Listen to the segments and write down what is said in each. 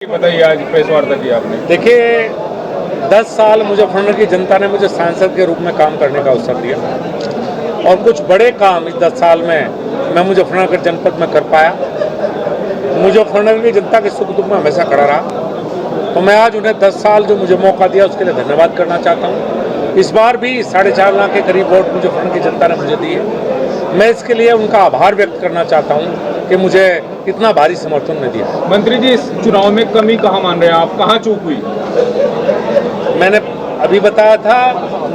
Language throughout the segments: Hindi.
बताइए, आज प्रेस वार्ता की आपने। देखिए, 10 साल मुजफ्फरनगर की जनता ने मुझे सांसद के रूप में काम करने का अवसर दिया और कुछ बड़े काम इस 10 साल में मैं मुजफ्फरनगर जनपद में कर पाया। मुजफ्फरनगर की जनता के सुख दुख में हमेशा खड़ा रहा। तो मैं आज उन्हें 10 साल जो मुझे मौका दिया उसके लिए धन्यवाद करना चाहता हूँ। इस बार भी 4.5 लाख के करीब वोट मुजफ्फरनगर की जनता ने मुझे दिए। मैं इसके लिए उनका आभार व्यक्त करना चाहता हूँ कि मुझे इतना भारी समर्थन ने दिया। मंत्री जी, इस चुनाव में कमी कहाँ मान रहे हैं आप, कहाँ चूक हुई? मैंने अभी बताया था,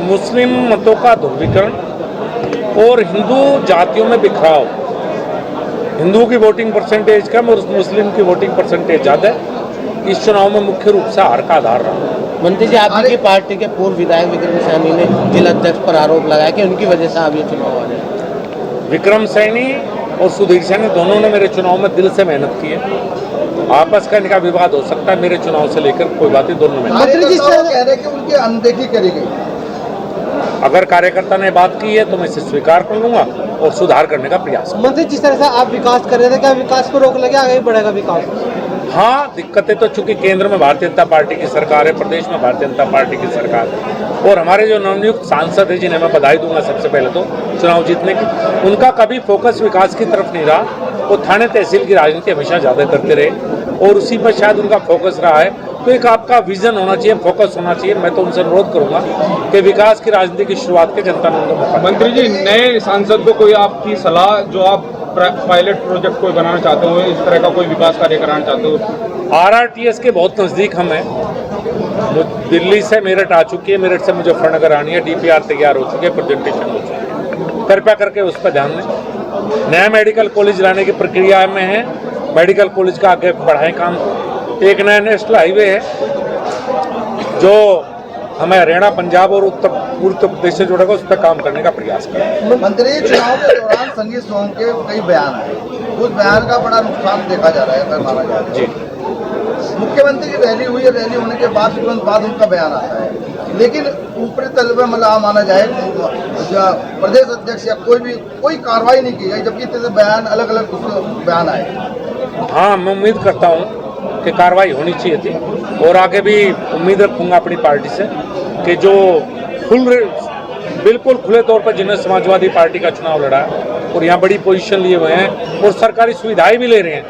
मुस्लिम मतों का ध्रुवीकरण और हिंदू जातियों में बिखराव। हिंदू की वोटिंग परसेंटेज कम और मुस्लिम की वोटिंग परसेंटेज ज़्यादा है। इस चुनाव में मुख्य रूप से हार का आधार रहा। मंत्री जी, आपकी पार्टी के पूर्व विधायक विक्रम सैनी ने जिला अध्यक्ष पर आरोप लगाया कि उनकी वजह से अब ये चुनाव आ रहे हैं। विक्रम सैनी और सुधीर सैनी दोनों ने मेरे चुनाव में दिल से मेहनत की है। आपस का इनका विवाद हो सकता है, मेरे चुनाव से लेकर कोई बात नहीं, दोनों में। मंत्री जी कह रहे हैं कि उनकी अनदेखी करी गई। अगर कार्यकर्ता ने बात की है तो मैं इसे स्वीकार कर लूंगा और सुधार करने का प्रयास करूंगा। मंत्री, जिस तरह से आप विकास कर रहे थे, क्या विकास पर रोक लगे, आगे बढ़ेगा विकास? हाँ, दिक्कतें तो चूंकि केंद्र में भारतीय जनता पार्टी की सरकार है, प्रदेश में भारतीय जनता पार्टी की सरकार है और हमारे जो नवनियुक्त सांसद है, जिन्हें मैं बधाई दूंगा सबसे पहले तो चुनाव जीतने की, उनका कभी फोकस विकास की तरफ नहीं रहा। वो थाने तहसील की राजनीति हमेशा ज़्यादा करते रहे और उसी पर शायद उनका फोकस रहा है। तो एक आपका विजन होना चाहिए, फोकस होना चाहिए। मैं तो उनसे अनुरोध करूंगा कि विकास की राजनीति की शुरुआत के जनता ने उनको मौका। मंत्री जी, नए सांसद को कोई आपकी सलाह, जो आप पायलट प्रोजेक्ट कोई बनाना चाहते हो, इस तरह का कोई विकास कार्य कराना चाहते हो? RRTS के बहुत नज़दीक हम हैं। दिल्ली से मेरठ आ चुकी है, मेरठ से मुजफ्फरनगर आनी है, DPR तैयार हो चुके हैं, प्रेजेंटेशन हो चुकी है। कृपया करके उस पर ध्यान दें। नया मेडिकल कॉलेज लाने की प्रक्रिया में है, मेडिकल कॉलेज का आगे बढ़ाएं काम। एक नया नेशनल हाईवे है जो हमें हरियाणा, पंजाब और उत्तर प्रदेश से जुड़ेगा, उस पर काम करने का प्रयास करें। मंत्री, चुनाव के दौरान संगीत सोम के कई बयान आए, उस बयान का बड़ा नुकसान देखा जा रहा है, अगर माना जाए तो। जी, मुख्यमंत्री की रैली हुई है, रैली होने के बाद तुरंत बाद उनका बयान आता है, लेकिन ऊपरी तल में मतलब माना जाए प्रदेश अध्यक्ष या कोई कार्रवाई नहीं की गई, जबकि इतने बयान अलग अलग बयान आए। हाँ, मैं उम्मीद करता हूँ कि कार्रवाई होनी चाहिए थी और आगे भी उम्मीद रखूंगा अपनी पार्टी से कि जो बिल्कुल खुले तौर पर जिन्हें समाजवादी पार्टी का चुनाव लड़ा है और यहाँ बड़ी पोजीशन लिए हुए हैं और सरकारी सुविधाएं भी ले रहे हैं,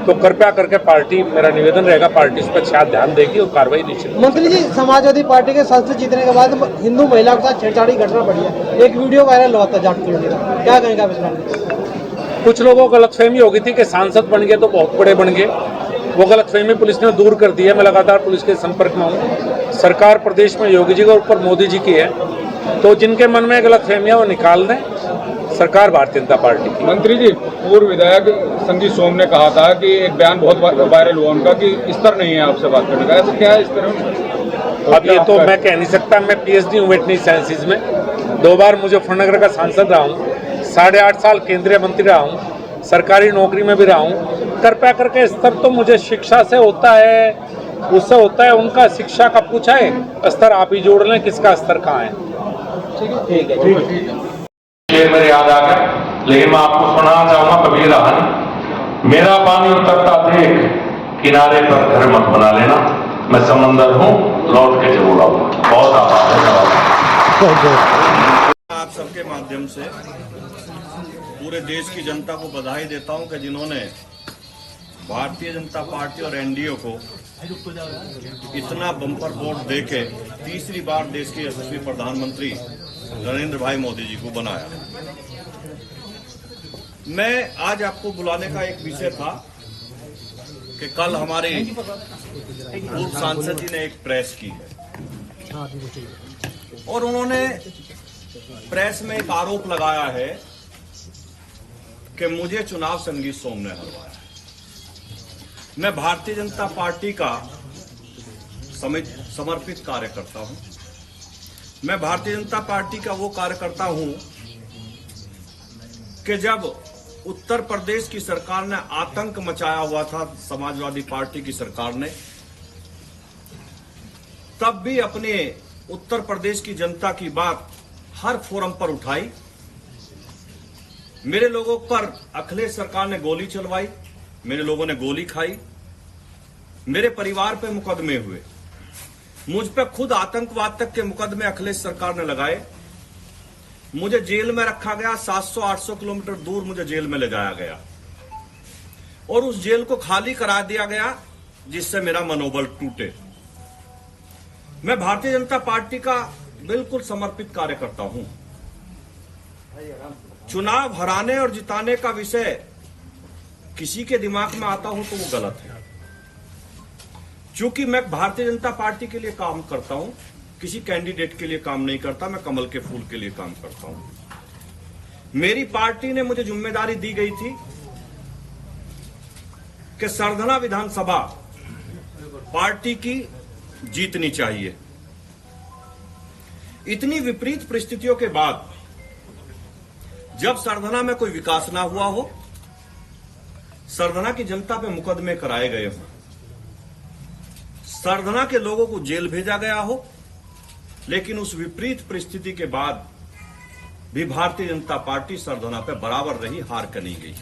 तो कृपया करके पार्टी, मेरा निवेदन रहेगा, पार्टी उस पर शायद ध्यान देगी और कार्रवाई निश्चित। मंत्री जी, समाजवादी पार्टी के संसद जीतने के बाद हिंदू महिला के साथ छेड़छाड़ी घटना बढ़ी है, एक वीडियो वायरल हुआ था जाट कॉलोनी का, क्या कहेंगे आप इस बारे में? कुछ लोगों को गलतफहमी हो गई थी कि सांसद बन गए तो बहुत बड़े बन गए। वो गलतफहमी पुलिस ने दूर कर दी है। मैं लगातार पुलिस के संपर्क में हूँ। सरकार प्रदेश में योगी जी के ऊपर मोदी जी की है, तो जिनके मन में गलतफहमियां वो निकाल दें। सरकार भारतीय जनता पार्टी की। मंत्री जी, पूर्व विधायक संजीव सोम ने कहा था कि एक बयान बहुत वायरल हुआ उनका कि स्तर नहीं है आपसे बात करने का, ऐसा क्या है इस तरह? अब ये तो मैं कह नहीं सकता। मैं PhD हूँ वेटनरी साइंसेज में, 2 बार मुजफ्फरनगर का सांसद रहा हूँ, 8.5 साल केंद्रीय मंत्री रहा हूँ, सरकारी नौकरी में भी रहा हूँ। कृपया करके स्तर तो मुझे शिक्षा से होता है, उससे होता है, उनका शिक्षा का पूछा है, स्तर आप ही जोड़ लें, किसका स्तर कहाँ है। ठीक है। मेरे याद आ गया, लेकिन मैं आपको सुनाना चाहूंगा कबीर रहन, मेरा पानी उतरता देख किनारे पर घर मत बना लेना, मैं समंदर हूं, लौट के जरूर आऊंगा। बहुत आभार है। आप सबके माध्यम से पूरे देश की जनता को बधाई देता हूं कि जिन्होंने भारतीय जनता पार्टी और NDA को इतना बम्पर वोट देके तीसरी बार देश के यशस्वी प्रधानमंत्री नरेंद्र भाई मोदी जी को बनाया। मैं आज आपको बुलाने का एक विषय था कि कल हमारे पूर्व सांसद जी ने एक प्रेस की है और उन्होंने प्रेस में एक आरोप लगाया है कि मुझे चुनाव संगीत सोम ने हरवाया। मैं भारतीय जनता पार्टी का समर्पित कार्यकर्ता हूं। मैं भारतीय जनता पार्टी का वो कार्यकर्ता हूं कि जब उत्तर प्रदेश की सरकार ने आतंक मचाया हुआ था, समाजवादी पार्टी की सरकार ने, तब भी अपने उत्तर प्रदेश की जनता की बात हर फोरम पर उठाई। मेरे लोगों पर अखिलेश सरकार ने गोली चलवाई, मेरे लोगों ने गोली खाई, मेरे परिवार पे मुकदमे हुए, मुझ पे खुद आतंकवाद तक के मुकदमे अखिलेश सरकार ने लगाए, मुझे जेल में रखा गया, 700-800 किलोमीटर दूर मुझे जेल में ले जाया गया और उस जेल को खाली करा दिया गया जिससे मेरा मनोबल टूटे। मैं भारतीय जनता पार्टी का बिल्कुल समर्पित कार्यकर्ता हूं। चुनाव हराने और जिताने का विषय किसी के दिमाग में आता हो तो वो गलत है। चूंकि मैं भारतीय जनता पार्टी के लिए काम करता हूं, किसी कैंडिडेट के लिए काम नहीं करता, मैं कमल के फूल के लिए काम करता हूं। मेरी पार्टी ने मुझे जिम्मेदारी दी गई थी कि सरधना विधानसभा पार्टी की जीतनी चाहिए। इतनी विपरीत परिस्थितियों के बाद जब सरधना में कोई विकास ना हुआ हो, सरधना की जनता पे मुकदमे कराए गए हों, सरधना के लोगों को जेल भेजा गया हो, लेकिन उस विपरीत परिस्थिति के बाद भी भारतीय जनता पार्टी सरधना पे बराबर रही, हार कर नहीं गई।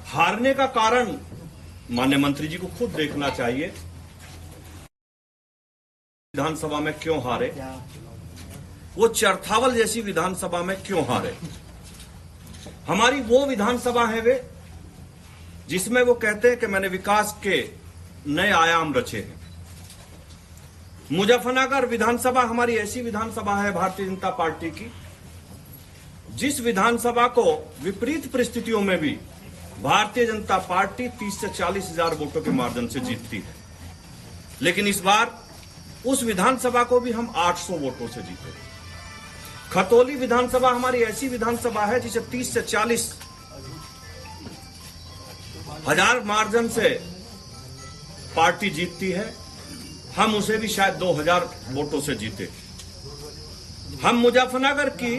हारने का कारण माननीय मंत्री जी को खुद देखना चाहिए। विधानसभा में क्यों हारे, वो चरथावल जैसी विधानसभा में क्यों हारे। हमारी वो विधानसभा है वे जिसमें वो कहते हैं कि मैंने विकास के नए आयाम रचे हैं। मुजफ्फरनगर विधानसभा हमारी ऐसी विधानसभा है भारतीय जनता पार्टी की, जिस विधानसभा को विपरीत परिस्थितियों में भी भारतीय जनता पार्टी 30 से 40 हजार वोटों के मार्जिन से जीतती है। लेकिन इस बार उस विधानसभा को भी हम 800 वोटों से जीते। खतौली विधानसभा हमारी ऐसी विधानसभा है जिसे 30 से 40 हजार मार्जिन से पार्टी जीतती है, हम उसे भी शायद 2000 वोटों से जीते। हम मुजफ्फरनगर की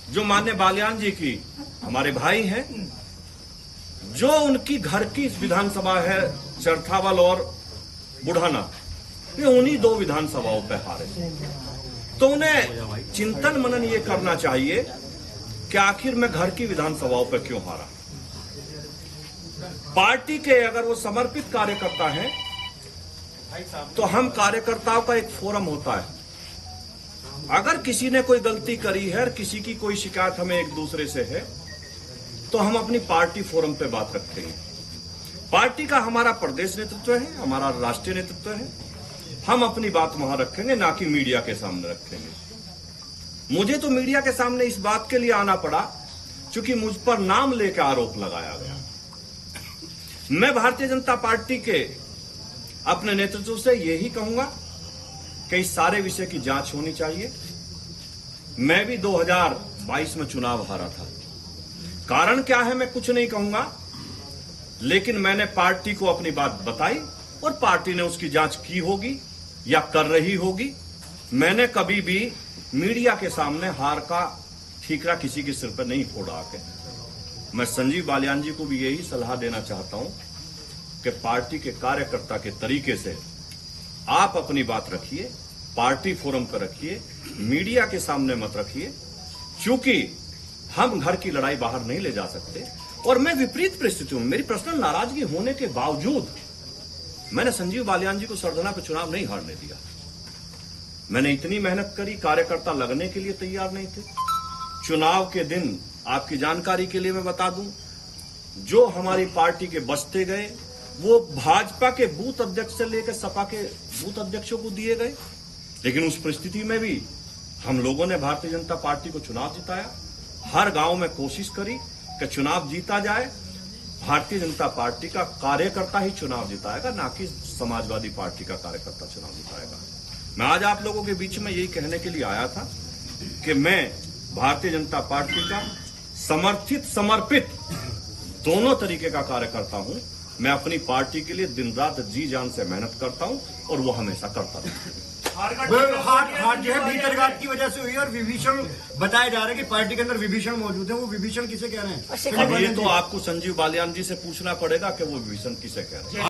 जो माननीय बालियान जी की हमारे भाई हैं, जो उनकी घर की विधानसभा है चरथावल और बुढ़ाना, ये उन्हीं दो विधानसभाओं पे हारे। तो उन्हें चिंतन मनन ये करना चाहिए कि आखिर मैं घर की विधानसभाओं पे क्यों हारा। पार्टी के अगर वो समर्पित कार्यकर्ता हैं तो हम कार्यकर्ताओं का एक फोरम होता है। अगर किसी ने कोई गलती करी है और किसी की कोई शिकायत हमें एक दूसरे से है तो हम अपनी पार्टी फोरम पे बात रखते हैं। पार्टी का हमारा प्रदेश नेतृत्व है, हमारा राष्ट्रीय नेतृत्व है, हम अपनी बात वहां रखेंगे, ना कि मीडिया के सामने रखेंगे। मुझे तो मीडिया के सामने इस बात के लिए आना पड़ा क्योंकि मुझ पर नाम लेकर आरोप लगाया गया। मैं भारतीय जनता पार्टी के अपने नेतृत्व से यही कहूंगा कि इस सारे विषय की जांच होनी चाहिए। मैं भी 2022 में चुनाव हारा था। कारण क्या है मैं कुछ नहीं कहूंगा, लेकिन मैंने पार्टी को अपनी बात बताई और पार्टी ने उसकी जांच की होगी या कर रही होगी। मैंने कभी भी मीडिया के सामने हार का ठीकरा किसी के सिर पर नहीं फोड़ा के। मैं संजीव बालियान जी को भी यही सलाह देना चाहता हूं कि पार्टी के कार्यकर्ता के तरीके से आप अपनी बात रखिए, पार्टी फोरम पर रखिए, मीडिया के सामने मत रखिए, क्योंकि हम घर की लड़ाई बाहर नहीं ले जा सकते। और मैं विपरीत परिस्थितियों में, मेरी पर्सनल नाराजगी होने के बावजूद मैंने संजीव बालियान जी को सरधना पर चुनाव नहीं हारने दिया। मैंने इतनी मेहनत करी, कार्यकर्ता लगने के लिए तैयार नहीं थे। चुनाव के दिन आपकी जानकारी के लिए मैं बता दूं, जो हमारी पार्टी के बचते गए वो भाजपा के बूथ अध्यक्ष से लेकर सपा के बूथ अध्यक्षों को दिए गए। लेकिन उस परिस्थिति में भी हम लोगों ने भारतीय जनता पार्टी को चुनाव जिताया। हर गांव में कोशिश करी कि चुनाव जीता जाए। भारतीय जनता पार्टी का कार्यकर्ता ही चुनाव जिताएगा, ना कि समाजवादी पार्टी का कार्यकर्ता चुनाव जिताएगा। मैं आज आप लोगों के बीच में यही कहने के लिए आया था कि मैं भारतीय जनता पार्टी का समर्थित समर्पित दोनों तरीके का कार्यकर्ता हूं। मैं अपनी पार्टी के लिए दिन रात जी जान से मेहनत करता हूं और वो हमेशा करता रहा। हार जो है भीतरघात की वजह से हुई और विभीषण बताया जा रहा है कि पार्टी के अंदर विभीषण मौजूद है। वो विभीषण किसे कह रहे हैं? अब ये तो आपको संजीव बालियान जी से पूछना पड़ेगा कि वो विभीषण किसे कह रहे हैं।